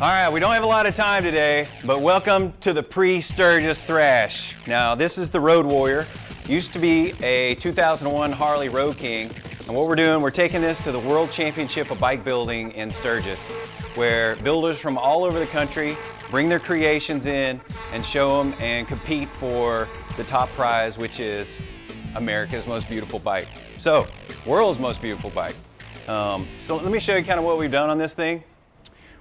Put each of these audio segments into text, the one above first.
All right, we don't have a lot of time today, but welcome to the pre-Sturgis Thrash. Now, this is the Road Warrior. Used to be a 2001 Harley Road King, and what we're doing, we're taking this to the World Championship of Bike Building in Sturgis, where builders from all over the country bring their creations in and show them and compete for the top prize, which is America's most beautiful bike. So, world's most beautiful bike. So let me show you kind of what we've done on this thing.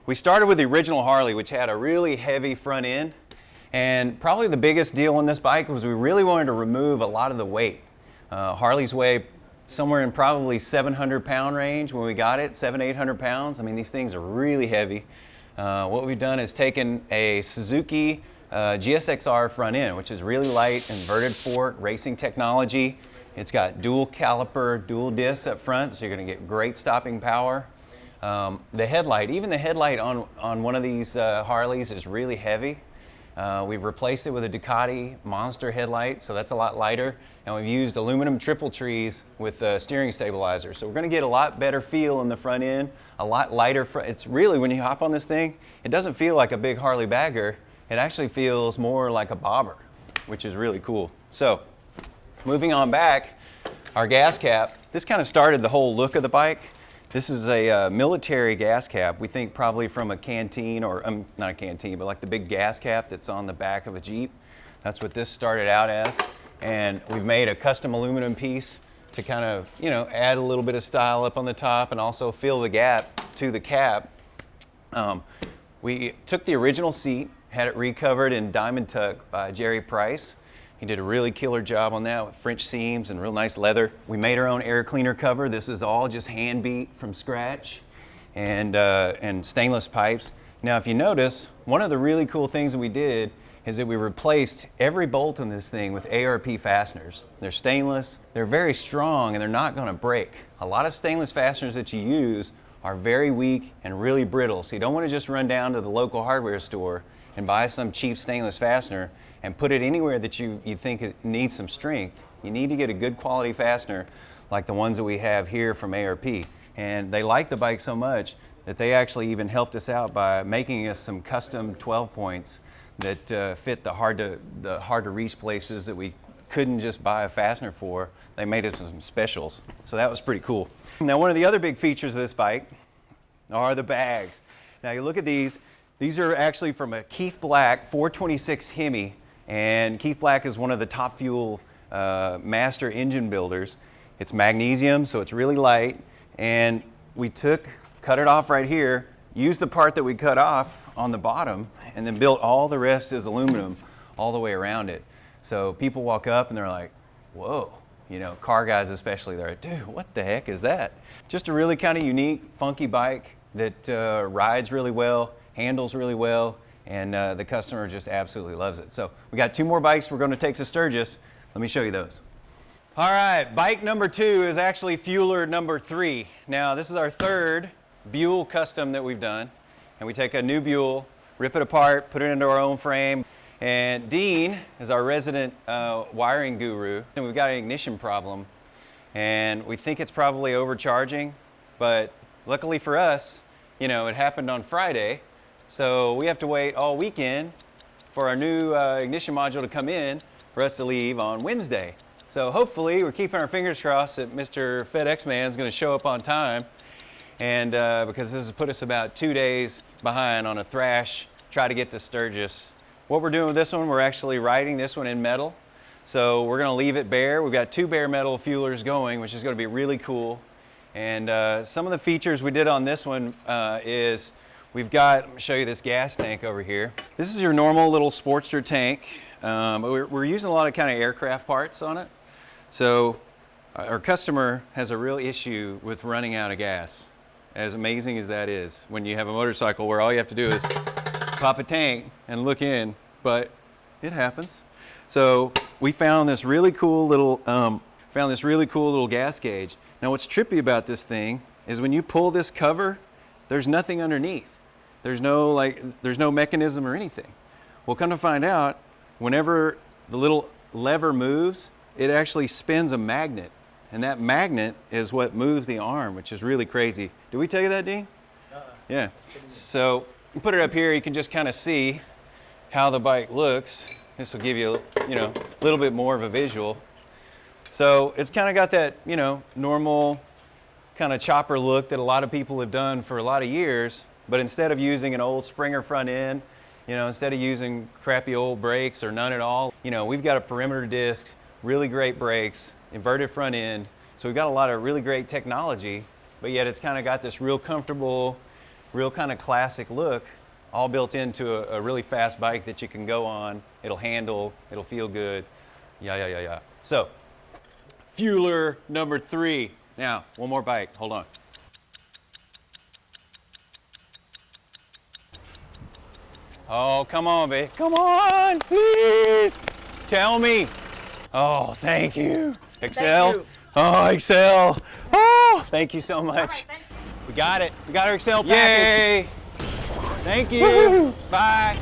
We started with the original Harley, which had a really heavy front end, and probably the biggest deal on this bike was we really wanted to remove a lot of the weight. Harleys weigh somewhere in probably 700-pound range when we got it, 800 pounds. I mean, these things are really heavy. What we've done is taken a Suzuki GSXR front end, which is really light, inverted fork, racing technology. It's got dual caliper, dual discs up front, so you're gonna get great stopping power. The headlight, even the headlight on one of these Harleys is really heavy. We've replaced it with a Ducati Monster headlight, so that's a lot lighter. And we've used aluminum triple trees with steering stabilizer. So we're gonna get a lot better feel in the front end, a lot lighter front. It's really, when you hop on this thing, it doesn't feel like a big Harley bagger. It actually feels more like a bobber, which is really cool. So, moving on back, our gas cap. This kind of started the whole look of the bike. This is a military gas cap. We think probably from a canteen, or not a canteen, but like the big gas cap that's on the back of a Jeep. That's what this started out as. And we've made a custom aluminum piece to kind of, you know, add a little bit of style up on the top and also fill the gap to the cap. We took the original seat, had it recovered in Diamond Tuck by Jerry Price. He did a really killer job on that with French seams and real nice leather. We made our own air cleaner cover. This is all just hand beat from scratch, and stainless pipes. Now, if you notice, one of the really cool things that we did is that we replaced every bolt on this thing with ARP fasteners. They're stainless, they're very strong, and they're not gonna break. A lot of stainless fasteners that you use are very weak and really brittle, so you don't wanna just run down to the local hardware store and buy some cheap stainless fastener and put it anywhere that you think it needs some strength. You need to get a good quality fastener like the ones that we have here from ARP. And they like the bike so much that they actually even helped us out by making us some custom 12 points that fit the hard to reach places that we couldn't just buy a fastener for. They made us some specials. So that was pretty cool. Now, one of the other big features of this bike are the bags. Now you look at these. These are actually from a Keith Black 426 Hemi, and Keith Black is one of the Top Fuel master engine builders. It's magnesium, so it's really light, and we cut it off right here, used the part that we cut off on the bottom, and then built all the rest as aluminum all the way around it. So people walk up and they're like, whoa, you know, car guys especially, they're like, dude, what the heck is that? Just a really kind of unique, funky bike that rides really well, handles really well, and the customer just absolutely loves it. So we got two more bikes we're going to take to Sturgis. Let me show you those. All right, bike number 2 is actually fueler number 3. Now, this is our third Buell custom that we've done, and we take a new Buell, rip it apart, put it into our own frame, and Dean is our resident wiring guru, and we've got an ignition problem, and we think it's probably overcharging, but luckily for us, you know, it happened on Friday. So we have to wait all weekend for our new ignition module to come in for us to leave on Wednesday. So hopefully, we're keeping our fingers crossed that Mr. FedEx man is going to show up on time, and because this has put us about 2 days behind on a thrash, try to get to Sturgis. What we're doing with this one, we're actually riding this one in metal. So we're going to leave it bare. We've got 2 bare metal fuelers going, which is going to be really cool. And some of the features we did on this one is we've got, let me show you this gas tank over here. This is your normal little Sportster tank. But we're using a lot of kind of aircraft parts on it. So our customer has a real issue with running out of gas. As amazing as that is, when you have a motorcycle where all you have to do is pop a tank and look in, but it happens. So we found this really cool little gas gauge. Now what's trippy about this thing is when you pull this cover, there's nothing underneath. There's no mechanism or anything. Well, come to find out, whenever the little lever moves, it actually spins a magnet. And that magnet is what moves the arm, which is really crazy. Did we tell you that, Dean? Yeah. So put it up here, you can just kind of see how the bike looks. This will give you, a little bit more of a visual. So it's kind of got that, normal kind of chopper look that a lot of people have done for a lot of years, but instead of using an old Springer front end, instead of using crappy old brakes or none at all, we've got a perimeter disc, really great brakes, inverted front end. So we've got a lot of really great technology, but yet it's kind of got this real comfortable, real kind of classic look, all built into a really fast bike that you can go on. It'll handle, it'll feel good. Yeah. So, fueler number 3. Now, one more bike, hold on. Oh, come on, babe. Come on, please. Tell me. Oh, thank you. Excel. Thank you. Oh, Excel. Oh, thank you so much. All right, thank you. We got it. We got our Excel package. Yay. Thank you. Bye.